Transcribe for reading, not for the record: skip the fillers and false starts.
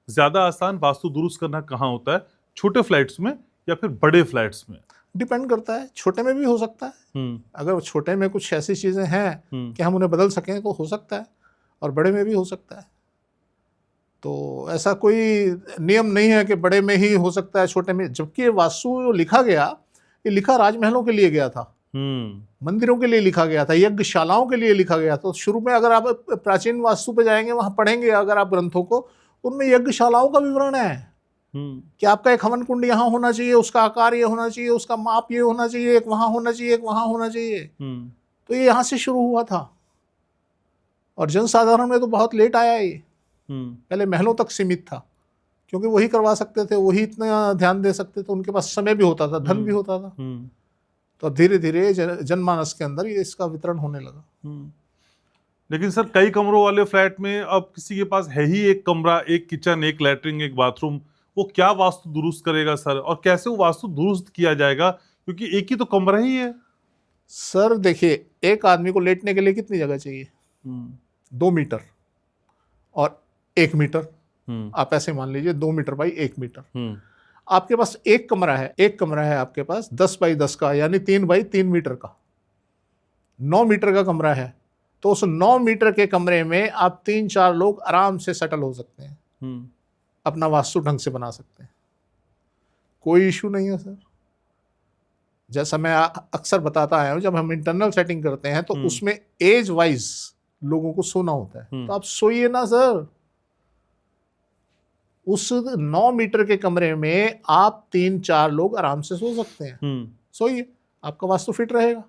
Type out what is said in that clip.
ज्यादा आसान वास्तु दुरुस्त करना कहाँ होता है, छोटे फ्लैट्स में या फिर बड़े फ्लैट्स में? डिपेंड करता है, छोटे में भी हो सकता है। अगर छोटे में कुछ ऐसी चीजें हैं कि हम उन्हें बदल सकें तो हो सकता है, और बड़े में भी हो सकता है। तो ऐसा कोई नियम नहीं है कि बड़े में ही हो सकता है, छोटे में। जबकि ये वास्तु लिखा गया, ये लिखा राजमहलों के लिए गया था, मंदिरों के लिए लिखा गया था, यज्ञशालाओं के लिए लिखा गया था। तो शुरू में अगर आप प्राचीन वास्तु पे जाएंगे, वहां पढ़ेंगे अगर आप ग्रंथों को, उनमें यज्ञशालाओं का विवरण है कि आपका एक हवन कुंड यहाँ होना चाहिए, उसका आकार ये होना चाहिए, उसका माप ये होना चाहिए, एक वहां होना चाहिए, एक वहां होना चाहिए। तो ये यहाँ से शुरू हुआ था, और जनसाधारण में तो बहुत लेट आया ये। पहले महलों तक सीमित था, क्योंकि वही करवा सकते थे, वही इतना ध्यान दे सकते थे, उनके पास समय भी होता था, धन भी होता था। तो धीरे धीरे जनमानस के अंदर ये इसका वितरण होने लगा। लेकिन सर, कई कमरों वाले फ्लैट में अब किसी के पास है ही एक कमरा, एक किचन, एक लैट्रिन, एक बाथरूम, वो क्या वास्तु दुरुस्त करेगा सर? और कैसे वो वास्तु दुरुस्त किया जाएगा, क्योंकि एक ही तो कमरा ही है। सर देखिए, एक आदमी को लेटने के लिए कितनी जगह चाहिए? 2 मीटर और 1 मीटर। आप ऐसे मान लीजिए 2 मीटर बाई 1 मीटर। आपके पास एक कमरा है आपके पास 10 बाई 10 का, यानी 3 बाई 3 मीटर का। 9 मीटर का कमरा है, तो उस 9 मीटर के कमरे में आप 3-4 लोग आराम से सेटल हो सकते हैं, अपना वास्तु ढंग से बना सकते हैं, कोई इशू नहीं है सर। जैसा मैं अक्सर बताता आया हूं, जब हम इंटरनल सेटिंग करते हैं तो उसमें एज वाइज लोगों को सोना होता है, तो आप सोइए ना सर। उस 9 मीटर के कमरे में आप 3-4 लोग आराम से सो सकते हैं, सोइए, आपका वास्तु फिट रहेगा।